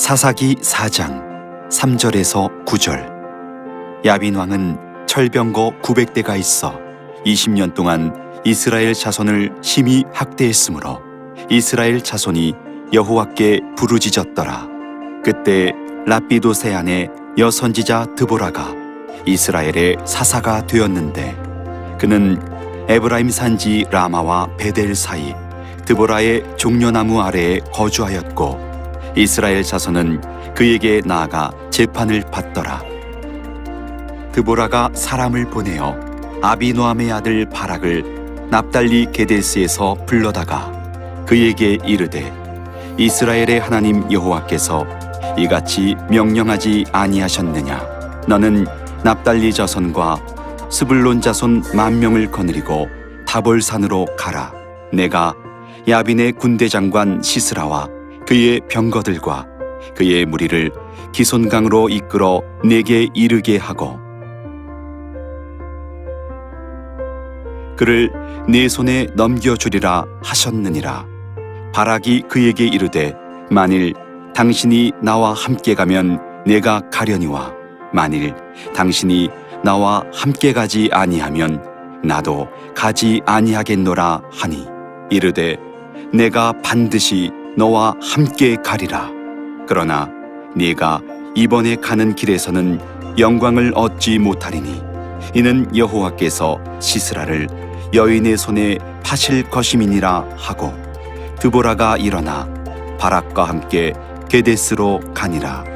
사사기 4장 3절에서 9절. 야빈 왕은 철병거 900대가 있어 20년 동안 이스라엘 자손을 심히 학대했으므로 이스라엘 자손이 여호와께 부르짖었더라. 그때 랍비도세 아내 여선지자 드보라가 이스라엘의 사사가 되었는데, 그는 에브라임 산지 라마와 베델 사이 드보라의 종려나무 아래에 거주하였고, 이스라엘 자손은 그에게 나아가 재판을 받더라. 드보라가 사람을 보내어 아비노함의 아들 바락을 납달리 게데스에서 불러다가 그에게 이르되, 이스라엘의 하나님 여호와께서 이같이 명령하지 아니하셨느냐? 너는 납달리 자손과 스불론 자손 10,000명을 거느리고 다볼산으로 가라. 내가 야빈의 군대 장관 시스라와 그의 병거들과 그의 무리를 기손강으로 이끌어 내게 이르게 하고 그를 내 손에 넘겨주리라 하셨느니라. 바락이 그에게 이르되, 만일 당신이 나와 함께 가면 내가 가려니와 만일 당신이 나와 함께 가지 아니하면 나도 가지 아니하겠노라 하니, 이르되 내가 반드시 너와 함께 가리라. 그러나 네가 이번에 가는 길에서는 영광을 얻지 못하리니 이는 여호와께서 시스라를 여인의 손에 파실 것임이니라 하고, 드보라가 일어나 바락과 함께 게데스로 가니라.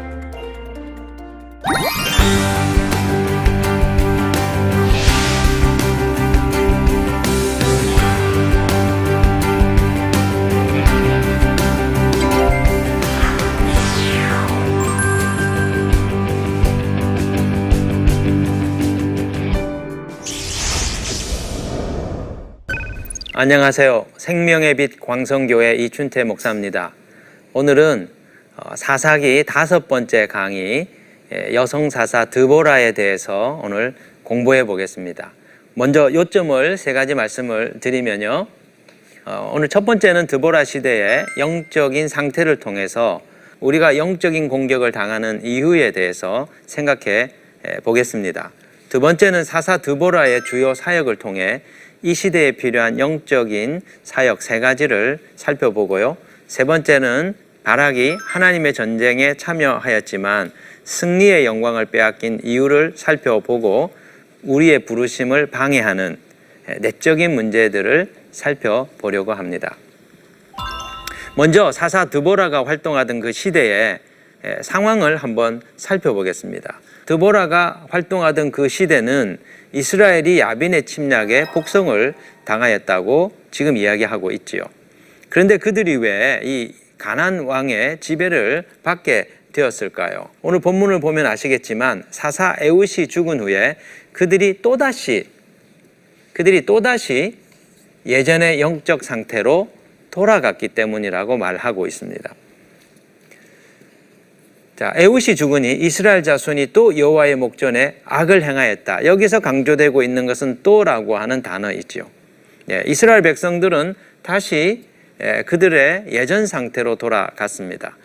안녕하세요. 생명의 빛 광성교회 이춘태 목사입니다. 오늘은 사사기 5번째 강의 여성사사 드보라에 대해서 오늘 공부해 보겠습니다. 먼저 요점을 3가지 말씀을 드리면요. 오늘 첫 번째는 드보라 시대의 영적인 상태를 통해서 우리가 영적인 공격을 당하는 이유에 대해서 생각해 보겠습니다. 두 번째는 사사 드보라의 주요 사역을 통해 이 시대에 필요한 영적인 사역 3가지를 살펴보고요. 세 번째는 바락이 하나님의 전쟁에 참여하였지만 승리의 영광을 빼앗긴 이유를 살펴보고 우리의 부르심을 방해하는 내적인 문제들을 살펴보려고 합니다. 먼저 사사 드보라가 활동하던 그 시대의 상황을 한번 살펴보겠습니다. 드보라가 활동하던 그 시대는 이스라엘이 야빈의 침략에 복성을 당하였다고 지금 이야기하고 있지요. 그런데 그들이 왜 이 가나안 왕의 지배를 받게 되었을까요? 오늘 본문을 보면 아시겠지만 사사 에웃이 죽은 후에 그들이 또다시 예전의 영적 상태로 돌아갔기 때문이라고 말하고 있습니다. 자, 에웃이 죽으니 이스라엘 자손이 또 여호와의 목전에 악을 행하였다. 여기서 강조되고 있는 것은 또라고 하는 단어이지요. 이스라엘 백성들은 다시 그들의 예전 상태로 돌아갔습니다.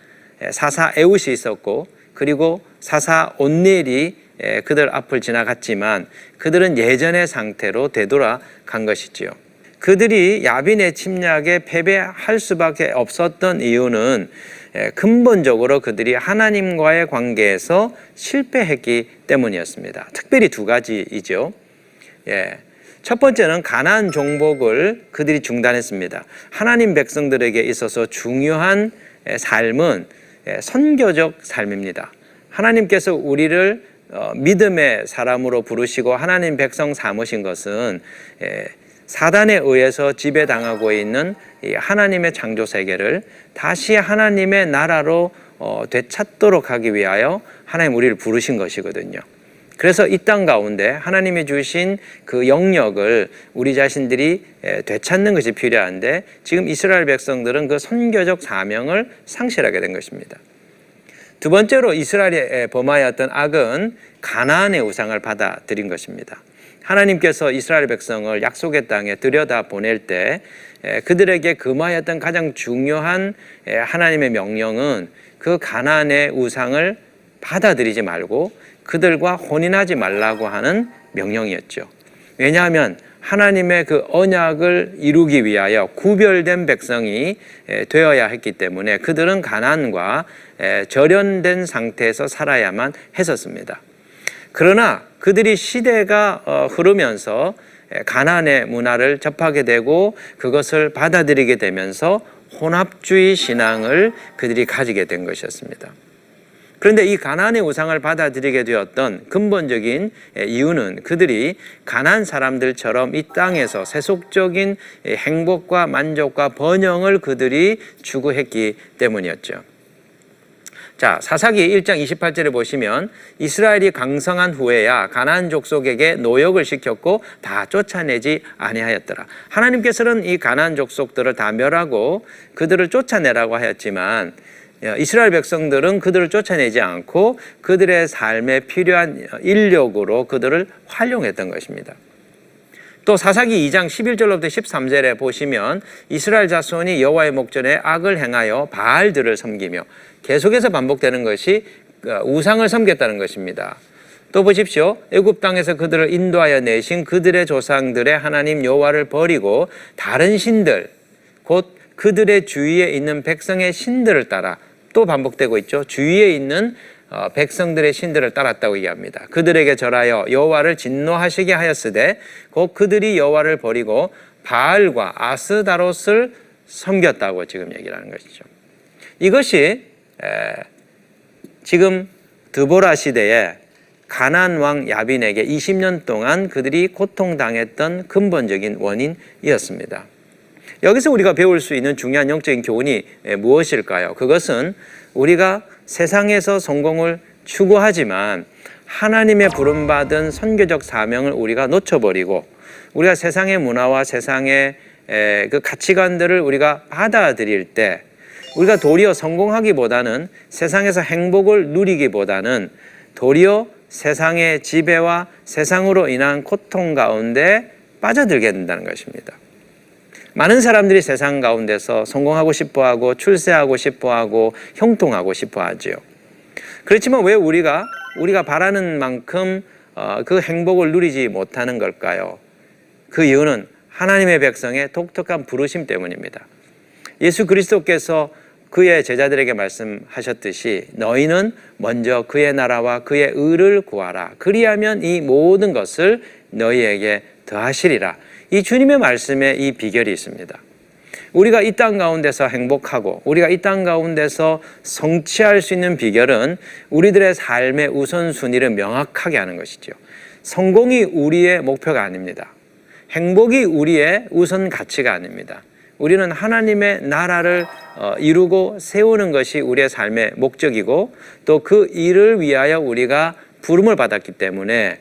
사사 에웃이 있었고 그리고 사사 온니엘이 그들 앞을 지나갔지만 그들은 예전의 상태로 되돌아간 것이지요. 그들이 야빈의 침략에 패배할 수밖에 없었던 이유는 근본적으로 그들이 하나님과의 관계에서 실패했기 때문이었습니다. 특별히 2가지이죠. 첫 번째는 가나안 정복을 그들이 중단했습니다. 하나님 백성들에게 있어서 중요한 삶은 선교적 삶입니다. 하나님께서 우리를 믿음의 사람으로 부르시고 하나님 백성 삼으신 것은 사단에 의해서 지배당하고 있는 하나님의 창조 세계를 다시 하나님의 나라로 되찾도록 하기 위하여 하나님 우리를 부르신 것이거든요. 그래서 이 땅 가운데 하나님이 주신 그 영역을 우리 자신들이 되찾는 것이 필요한데 지금 이스라엘 백성들은 그 선교적 사명을 상실하게 된 것입니다. 두 번째로 이스라엘이 범하였던 악은 가나안의 우상을 받아들인 것입니다. 하나님께서 이스라엘 백성을 약속의 땅에 들여다 보낼 때 그들에게 금하였던 가장 중요한 하나님의 명령은 그 가나안의 우상을 받아들이지 말고 그들과 혼인하지 말라고 하는 명령이었죠. 왜냐하면 하나님의 그 언약을 이루기 위하여 구별된 백성이 되어야 했기 때문에 그들은 가나안과 절연된 상태에서 살아야만 했었습니다. 그러나 그들이 시대가 흐르면서 가나안의 문화를 접하게 되고 그것을 받아들이게 되면서 혼합주의 신앙을 그들이 가지게 된 것이었습니다. 그런데 이 가나안의 우상을 받아들이게 되었던 근본적인 이유는 그들이 가나안 사람들처럼 이 땅에서 세속적인 행복과 만족과 번영을 그들이 추구했기 때문이었죠. 자, 사사기 1장 28절에 보시면 이스라엘이 강성한 후에야 가나안 족속에게 노역을 시켰고 다 쫓아내지 아니하였더라. 하나님께서는 이 가나안 족속들을 다 멸하고 그들을 쫓아내라고 하였지만 이스라엘 백성들은 그들을 쫓아내지 않고 그들의 삶에 필요한 인력으로 그들을 활용했던 것입니다. 또 사사기 2장 11절로부터 13절에 보시면 이스라엘 자손이 여호와의 목전에 악을 행하여 바알들을 섬기며 계속해서 반복되는 것이 우상을 섬겼다는 것입니다. 또 보십시오. 애굽 땅에서 그들을 인도하여 내신 그들의 조상들의 하나님 여호와를 버리고 다른 신들, 곧 그들의 주위에 있는 백성의 신들을 따라 또 반복되고 있죠. 주위에 있는 백성들의 신들을 따랐다고 얘기합니다. 그들에게 절하여 여호와를 진노하시게 하였으되 곧 그들이 여호와를 버리고 바알과 아스다롯을 섬겼다고 지금 얘기를 하는 것이죠. 이것이 지금 드보라 시대에 가나안 왕 야빈에게 20년 동안 그들이 고통당했던 근본적인 원인이었습니다. 여기서 우리가 배울 수 있는 중요한 영적인 교훈이 무엇일까요? 그것은 우리가 세상에서 성공을 추구하지만 하나님의 부름받은 선교적 사명을 우리가 놓쳐버리고 우리가 세상의 문화와 세상의 그 가치관들을 우리가 받아들일 때 우리가 도리어 성공하기보다는 세상에서 행복을 누리기보다는 도리어 세상의 지배와 세상으로 인한 고통 가운데 빠져들게 된다는 것입니다. 많은 사람들이 세상 가운데서 성공하고 싶어하고 출세하고 싶어하고 형통하고 싶어하지요. 그렇지만 왜 우리가 바라는 만큼 그 행복을 누리지 못하는 걸까요? 그 이유는 하나님의 백성의 독특한 부르심 때문입니다. 예수 그리스도께서 그의 제자들에게 말씀하셨듯이 너희는 먼저 그의 나라와 그의 의를 구하라. 그리하면 이 모든 것을 너희에게 더하시리라. 이 주님의 말씀에 이 비결이 있습니다. 우리가 이 땅 가운데서 행복하고 우리가 이 땅 가운데서 성취할 수 있는 비결은 우리들의 삶의 우선순위를 명확하게 하는 것이죠. 성공이 우리의 목표가 아닙니다. 행복이 우리의 우선 가치가 아닙니다. 우리는 하나님의 나라를 이루고 세우는 것이 우리의 삶의 목적이고 또 그 일을 위하여 우리가 부름을 받았기 때문에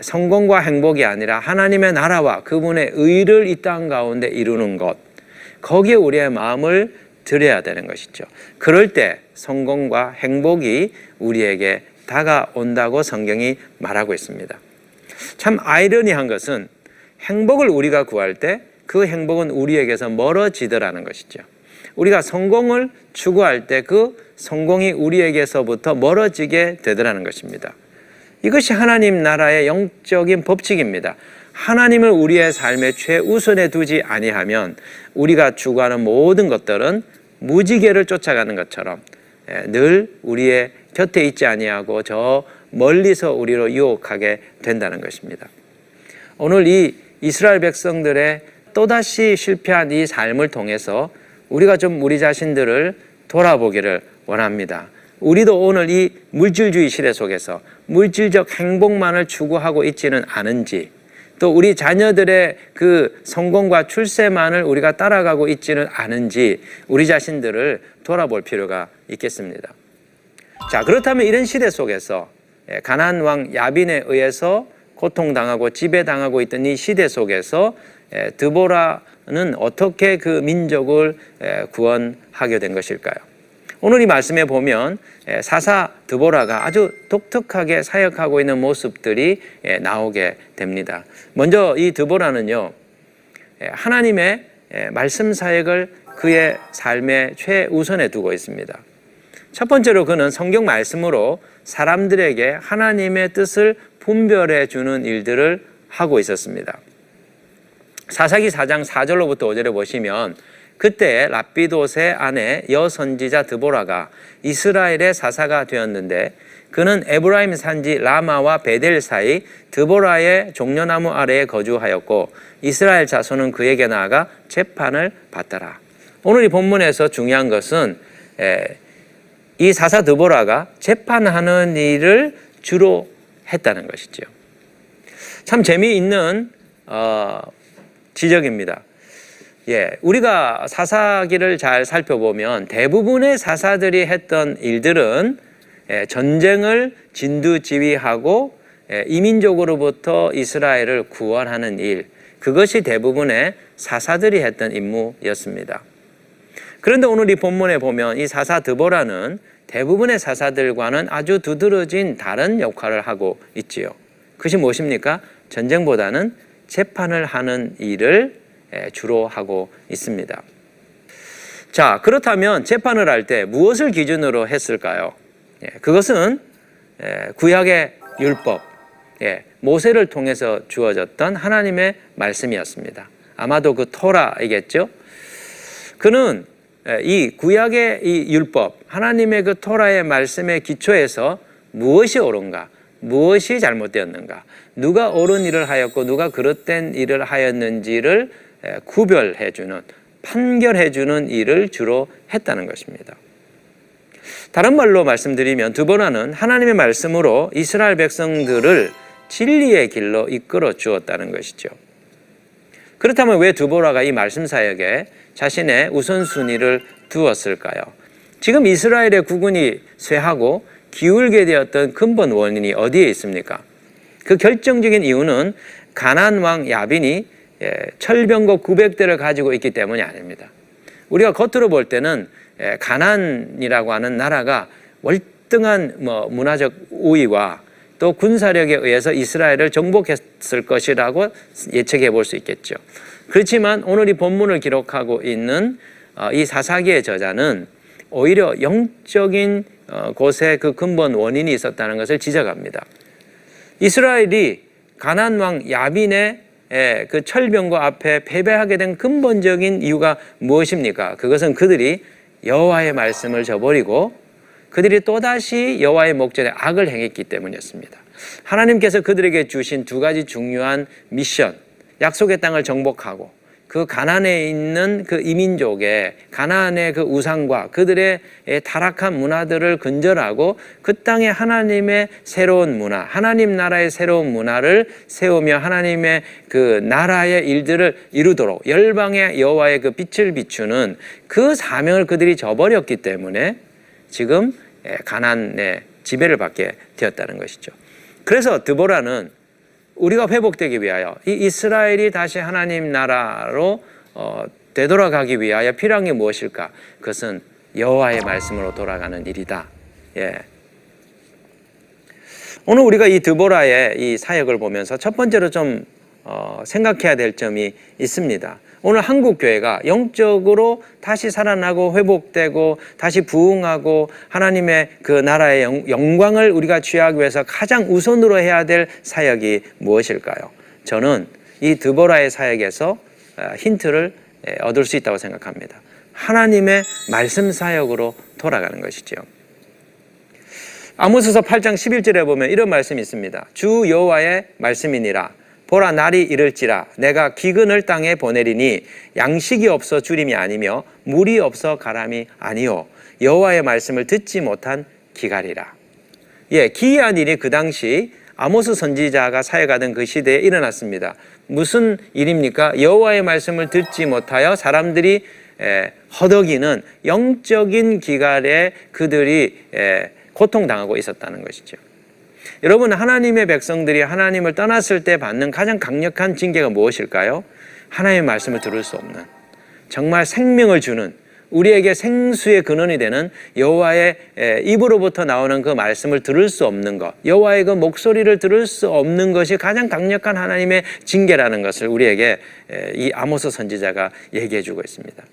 성공과 행복이 아니라 하나님의 나라와 그분의 의를 이 땅 가운데 이루는 것, 거기에 우리의 마음을 들여야 되는 것이죠. 그럴 때 성공과 행복이 우리에게 다가온다고 성경이 말하고 있습니다. 참 아이러니한 것은 행복을 우리가 구할 때 그 행복은 우리에게서 멀어지더라는 것이죠. 우리가 성공을 추구할 때 그 성공이 우리에게서부터 멀어지게 되더라는 것입니다. 이것이 하나님 나라의 영적인 법칙입니다. 하나님을 우리의 삶의 최우선에 두지 아니하면 우리가 추구하는 모든 것들은 무지개를 쫓아가는 것처럼 늘 우리의 곁에 있지 아니하고 저 멀리서 우리로 유혹하게 된다는 것입니다. 오늘 이 이스라엘 백성들의 또다시 실패한 이 삶을 통해서 우리가 좀 우리 자신들을 돌아보기를 원합니다. 우리도 오늘 이 물질주의 시대 속에서 물질적 행복만을 추구하고 있지는 않은지, 또 우리 자녀들의 그 성공과 출세만을 우리가 따라가고 있지는 않은지 우리 자신들을 돌아볼 필요가 있겠습니다. 자, 그렇다면 이런 시대 속에서 가나안 왕 야빈에 의해서 고통당하고 지배당하고 있던 이 시대 속에서 드보라는 어떻게 그 민족을 구원하게 된 것일까요? 오늘 이 말씀에 보면 사사 드보라가 아주 독특하게 사역하고 있는 모습들이 나오게 됩니다. 먼저 이 드보라는요, 하나님의 말씀 사역을 그의 삶의 최우선에 두고 있습니다. 첫 번째로 그는 성경 말씀으로 사람들에게 하나님의 뜻을 분별해 주는 일들을 하고 있었습니다. 사사기 4장 4절로부터 5절에 보시면 그때 랍비돗의 아내 여선지자 드보라가 이스라엘의 사사가 되었는데 그는 에브라임 산지 라마와 베델 사이 드보라의 종려나무 아래에 거주하였고 이스라엘 자손은 그에게 나아가 재판을 받더라. 오늘 이 본문에서 중요한 것은 이 사사 드보라가 재판하는 일을 주로 했다는 것이죠. 참 재미있는 지적입니다. 우리가 사사기를 잘 살펴보면 대부분의 사사들이 했던 일들은 전쟁을 진두지휘하고 이민족으로부터 이스라엘을 구원하는 일, 그것이 대부분의 사사들이 했던 임무였습니다. 그런데 오늘 이 본문에 보면 이 사사 드보라는 대부분의 사사들과는 아주 두드러진 다른 역할을 하고 있지요. 그것이 무엇입니까? 전쟁보다는 재판을 하는 일을 주로 하고 있습니다. 자, 그렇다면 재판을 할 때 무엇을 기준으로 했을까요? 그것은 구약의 율법, 모세를 통해서 주어졌던 하나님의 말씀이었습니다. 아마도 그 토라이겠죠? 그는 이 구약의 이 율법, 하나님의 그 토라의 말씀의 기초에서 무엇이 옳은가, 무엇이 잘못되었는가, 누가 옳은 일을 하였고 누가 그릇된 일을 하였는지를 구별해주는, 판결해주는 일을 주로 했다는 것입니다. 다른 말로 말씀드리면 드보라는 하나님의 말씀으로 이스라엘 백성들을 진리의 길로 이끌어 주었다는 것이죠. 그렇다면 왜 드보라가 이 말씀 사역에 자신의 우선순위를 두었을까요? 지금 이스라엘의 국군이 쇠하고 기울게 되었던 근본 원인이 어디에 있습니까? 그 결정적인 이유는 가나안 왕 야빈이 철병거 900대를 가지고 있기 때문이 아닙니다. 우리가 겉으로 볼 때는 가나안이라고 하는 나라가 월등한 문화적 우위와 또 군사력에 의해서 이스라엘을 정복했을 것이라고 예측해 볼 수 있겠죠. 그렇지만 오늘 이 본문을 기록하고 있는 이 사사기의 저자는 오히려 영적인 곳에 그 근본 원인이 있었다는 것을 지적합니다. 이스라엘이 가나안 왕 야빈의 그 철병거 앞에 패배하게 된 근본적인 이유가 무엇입니까? 그것은 그들이 여호와의 말씀을 저버리고 그들이 또다시 여호와의 목전에 악을 행했기 때문이었습니다. 하나님께서 그들에게 주신 두 가지 중요한 미션, 약속의 땅을 정복하고 그 가나안에 있는 그 이민족의 가나안의 그 우상과 그들의 타락한 문화들을 근절하고 그 땅에 하나님의 새로운 문화, 하나님 나라의 새로운 문화를 세우며 하나님의 그 나라의 일들을 이루도록 열방의 여호와의 그 빛을 비추는 그 사명을 그들이 저버렸기 때문에 지금 가나안의 지배를 받게 되었다는 것이죠. 그래서 드보라는 우리가 회복되기 위하여 이 이스라엘이 다시 하나님 나라로 되돌아가기 위하여 필요한 게 무엇일까? 그것은 여호와의 말씀으로 돌아가는 일이다. 오늘 우리가 이 드보라의 이 사역을 보면서 첫 번째로 좀 생각해야 될 점이 있습니다. 오늘 한국 교회가 영적으로 다시 살아나고 회복되고 다시 부흥하고 하나님의 그 나라의 영광을 우리가 취하기 위해서 가장 우선으로 해야 될 사역이 무엇일까요? 저는 이 드보라의 사역에서 힌트를 얻을 수 있다고 생각합니다. 하나님의 말씀 사역으로 돌아가는 것이죠. 아모스서 8장 11절에 보면 이런 말씀이 있습니다. 주 여호와의 말씀이니라. 보라 날이 이를지라 내가 기근을 땅에 보내리니 양식이 없어 주림이 아니며 물이 없어 가람이 아니요 여호와의 말씀을 듣지 못한 기갈이라. 기이한 일이 그 당시 아모스 선지자가 사역하던 그 시대에 일어났습니다. 무슨 일입니까? 여호와의 말씀을 듣지 못하여 사람들이 허덕이는 영적인 기갈에 그들이 고통당하고 있었다는 것이죠. 여러분, 하나님의 백성들이 하나님을 떠났을 때 받는 가장 강력한 징계가 무엇일까요? 하나님의 말씀을 들을 수 없는, 정말 생명을 주는, 우리에게 생수의 근원이 되는 여호와의 입으로부터 나오는 그 말씀을 들을 수 없는 것, 여호와의 그 목소리를 들을 수 없는 것이 가장 강력한 하나님의 징계라는 것을 우리에게 이 아모스 선지자가 얘기해 주고 있습니다.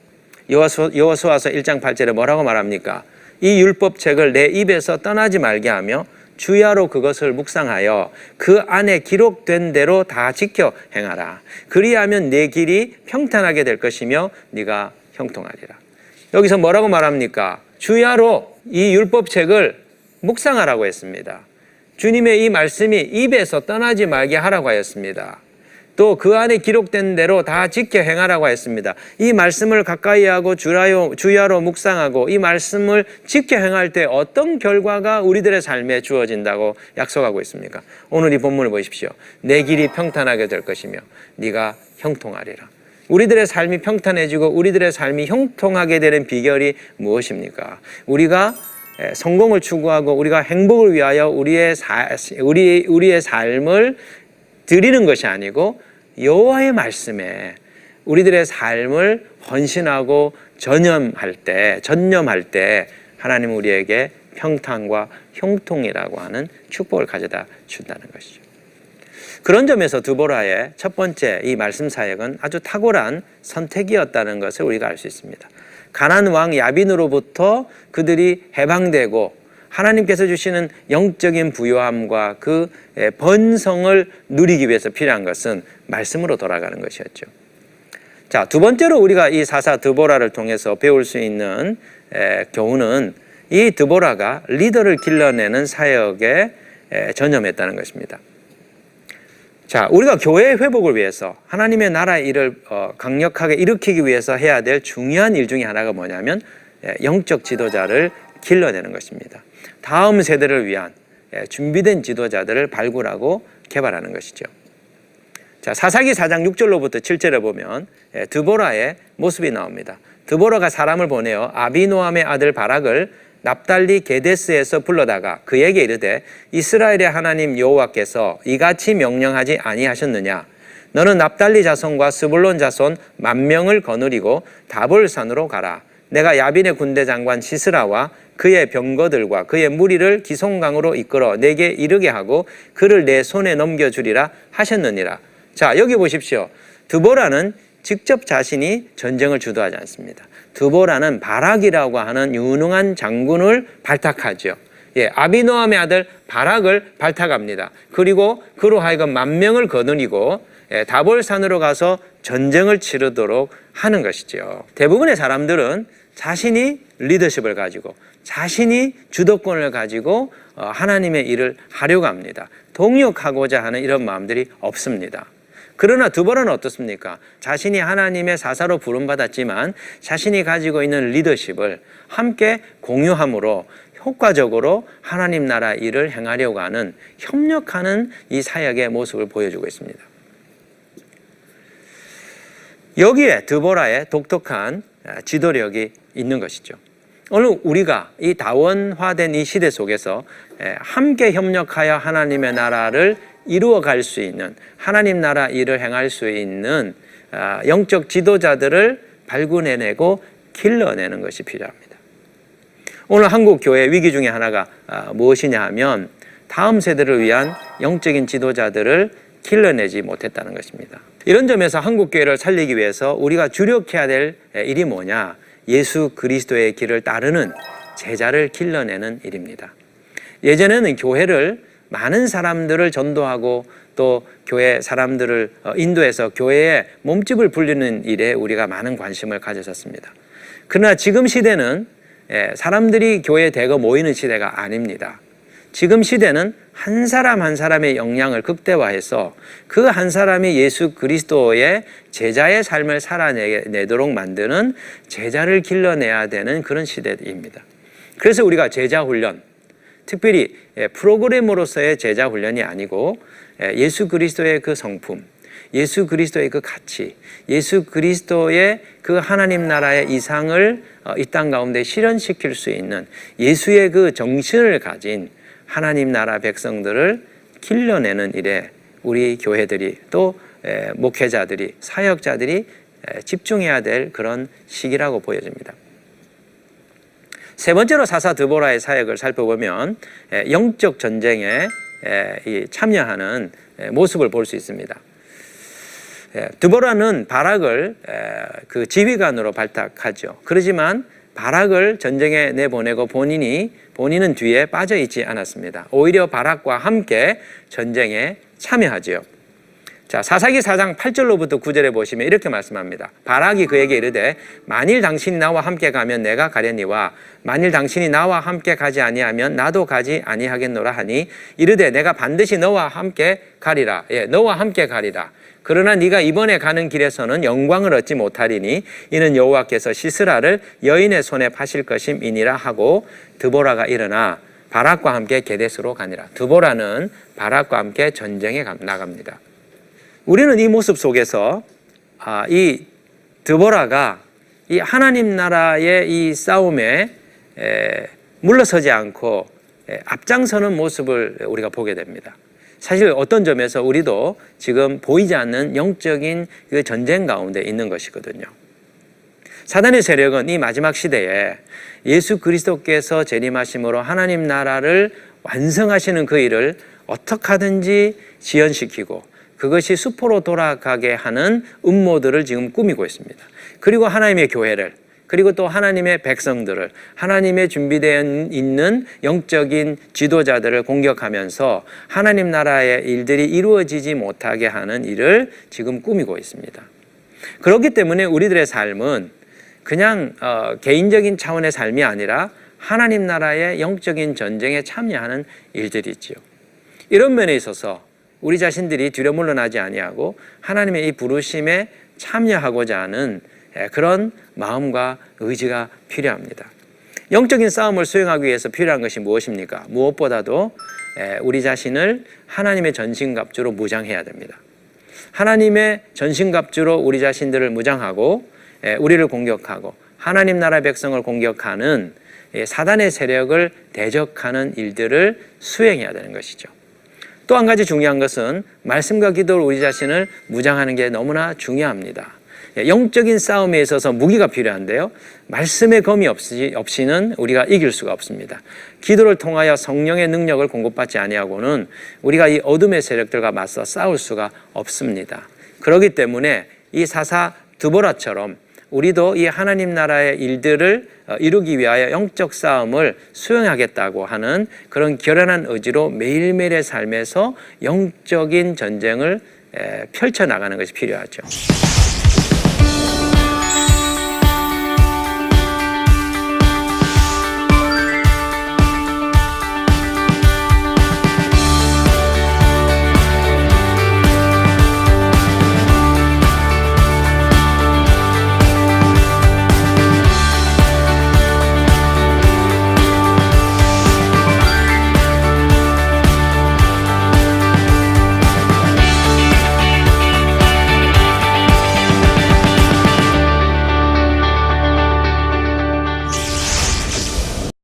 여호수아서 1장 8절에 뭐라고 말합니까? 이 율법책을 내 입에서 떠나지 말게 하며 주야로 그것을 묵상하여 그 안에 기록된 대로 다 지켜 행하라. 그리하면 내 길이 평탄하게 될 것이며 네가 형통하리라. 여기서 뭐라고 말합니까? 주야로 이 율법책을 묵상하라고 했습니다. 주님의 이 말씀이 입에서 떠나지 말게 하라고 하였습니다. 또 그 안에 기록된 대로 다 지켜 행하라고 했습니다. 이 말씀을 가까이 하고 주야로 묵상하고 이 말씀을 지켜 행할 때 어떤 결과가 우리들의 삶에 주어진다고 약속하고 있습니까? 오늘 이 본문을 보십시오. 내 길이 평탄하게 될 것이며 네가 형통하리라. 우리들의 삶이 평탄해지고 우리들의 삶이 형통하게 되는 비결이 무엇입니까? 우리가 성공을 추구하고 우리가 행복을 위하여 우리의 삶을 드리는 것이 아니고 여호와의 말씀에 우리들의 삶을 헌신하고 전념할 때 하나님은 우리에게 평탄과 형통이라고 하는 축복을 가져다 준다는 것이죠. 그런 점에서 드보라의 첫 번째 이 말씀 사역은 아주 탁월한 선택이었다는 것을 우리가 알 수 있습니다. 가나안 왕 야빈으로부터 그들이 해방되고 하나님께서 주시는 영적인 부요함과 그 번성을 누리기 위해서 필요한 것은 말씀으로 돌아가는 것이었죠. 자, 두 번째로 우리가 이 사사 드보라를 통해서 배울 수 있는 교훈은 이 드보라가 리더를 길러내는 사역에 전념했다는 것입니다. 자, 우리가 교회의 회복을 위해서 하나님의 나라의 일을 강력하게 일으키기 위해서 해야 될 중요한 일 중에 하나가 뭐냐면 영적 지도자를 길러내는 것입니다. 다음 세대를 위한 준비된 지도자들을 발굴하고 개발하는 것이죠. 자, 사사기 4장 6절로부터 7절에 보면 드보라의 모습이 나옵니다. 드보라가 사람을 보내어 아비노함의 아들 바락을 납달리 게데스에서 불러다가 그에게 이르되 이스라엘의 하나님 여호와께서 이같이 명령하지 아니하셨느냐? 너는 납달리 자손과 스불론 자손 10,000명을 거느리고 다볼산으로 가라. 내가 야빈의 군대 장관 시스라와 그의 병거들과 그의 무리를 기송강으로 이끌어 내게 이르게 하고 그를 내 손에 넘겨주리라 하셨느니라. 자, 여기 보십시오. 드보라는 직접 자신이 전쟁을 주도하지 않습니다. 드보라는 바락이라고 하는 유능한 장군을 발탁하죠. 아비노함의 아들 바락을 발탁합니다. 그리고 그로 하여금 10,000명을 거느리고 다볼산으로 가서 전쟁을 치르도록 하는 것이죠. 대부분의 사람들은 자신이 리더십을 가지고 자신이 주도권을 가지고 하나님의 일을 하려고 합니다. 동역하고자 하는 이런 마음들이 없습니다. 그러나 드보라는 어떻습니까? 자신이 하나님의 사사로 부름받았지만 자신이 가지고 있는 리더십을 함께 공유함으로 효과적으로 하나님 나라 일을 행하려고 하는 협력하는 이 사역의 모습을 보여주고 있습니다. 여기에 드보라의 독특한 지도력이 있는 것이죠. 오늘 우리가 이 다원화된 이 시대 속에서 함께 협력하여 하나님의 나라를 이루어갈 수 있는 하나님 나라 일을 행할 수 있는 영적 지도자들을 발굴해내고 길러내는 것이 필요합니다. 오늘 한국 교회 위기 중에 하나가 무엇이냐 하면 다음 세대를 위한 영적인 지도자들을 길러내지 못했다는 것입니다. 이런 점에서 한국 교회를 살리기 위해서 우리가 주력해야 될 일이 뭐냐? 예수 그리스도의 길을 따르는 제자를 길러내는 일입니다. 예전에는 교회를 많은 사람들을 전도하고 또 교회 사람들을 인도해서 교회에 몸집을 불리는 일에 우리가 많은 관심을 가졌었습니다. 그러나 지금 시대는 사람들이 교회에 대거 모이는 시대가 아닙니다. 지금 시대는 한 사람 한 사람의 역량을 극대화해서 그 한 사람이 예수 그리스도의 제자의 삶을 살아내도록 만드는 제자를 길러내야 되는 그런 시대입니다. 그래서 우리가 제자 훈련, 특별히 프로그램으로서의 제자 훈련이 아니고 예수 그리스도의 그 성품, 예수 그리스도의 그 가치, 예수 그리스도의 그 하나님 나라의 이상을 이 땅 가운데 실현시킬 수 있는 예수의 그 정신을 가진 하나님 나라 백성들을 길러내는 일에 우리 교회들이 또 목회자들이 사역자들이 집중해야 될 그런 시기라고 보여집니다. 세 번째로 사사 드보라의 사역을 살펴보면 영적 전쟁에 참여하는 모습을 볼 수 있습니다. 드보라는 바락을 그 지휘관으로 발탁하죠. 그렇지만 바락을 전쟁에 내보내고 본인은 뒤에 빠져 있지 않았습니다. 오히려 바락과 함께 전쟁에 참여하지요. 자, 사사기 4장 8절로부터 9절에 보시면 이렇게 말씀합니다. 바락이 그에게 이르되 만일 당신이 나와 함께 가면 내가 가려니와 만일 당신이 나와 함께 가지 아니하면 나도 가지 아니하겠노라 하니 이르되 내가 반드시 너와 함께 가리라. 너와 함께 가리라. 그러나 네가 이번에 가는 길에서는 영광을 얻지 못하리니 이는 여호와께서 시스라를 여인의 손에 파실 것임이니라 하고 드보라가 일어나 바락과 함께 게데스로 가니라. 드보라는 바락과 함께 전쟁에 나갑니다. 우리는 이 모습 속에서 이 드보라가 이 하나님 나라의 이 싸움에 물러서지 않고 앞장서는 모습을 우리가 보게 됩니다. 사실 어떤 점에서 우리도 지금 보이지 않는 영적인 그 전쟁 가운데 있는 것이거든요. 사단의 세력은 이 마지막 시대에 예수 그리스도께서 재림하심으로 하나님 나라를 완성하시는 그 일을 어떻게 하든지 지연시키고 그것이 수포로 돌아가게 하는 음모들을 지금 꾸미고 있습니다. 그리고 하나님의 교회를, 그리고 또 하나님의 백성들을, 하나님의 준비되어 있는 영적인 지도자들을 공격하면서 하나님 나라의 일들이 이루어지지 못하게 하는 일을 지금 꾸미고 있습니다. 그렇기 때문에 우리들의 삶은 그냥 개인적인 차원의 삶이 아니라 하나님 나라의 영적인 전쟁에 참여하는 일들이지요. 이런 면에 있어서 우리 자신들이 뒤로 물러나지 아니하고 하나님의 이 부르심에 참여하고자 하는 그런 마음과 의지가 필요합니다. 영적인 싸움을 수행하기 위해서 필요한 것이 무엇입니까? 무엇보다도 우리 자신을 하나님의 전신갑주로 무장해야 됩니다. 하나님의 전신갑주로 우리 자신들을 무장하고 우리를 공격하고 하나님 나라 백성을 공격하는 사단의 세력을 대적하는 일들을 수행해야 되는 것이죠. 또 한 가지 중요한 것은 말씀과 기도로 우리 자신을 무장하는 게 너무나 중요합니다. 영적인 싸움에 있어서 무기가 필요한데요. 말씀의 검이 없이는 우리가 이길 수가 없습니다. 기도를 통하여 성령의 능력을 공급받지 아니하고는 우리가 이 어둠의 세력들과 맞서 싸울 수가 없습니다. 그렇기 때문에 이 사사 드보라처럼 우리도 이 하나님 나라의 일들을 이루기 위하여 영적 싸움을 수행하겠다고 하는 그런 결연한 의지로 매일매일의 삶에서 영적인 전쟁을 펼쳐나가는 것이 필요하죠.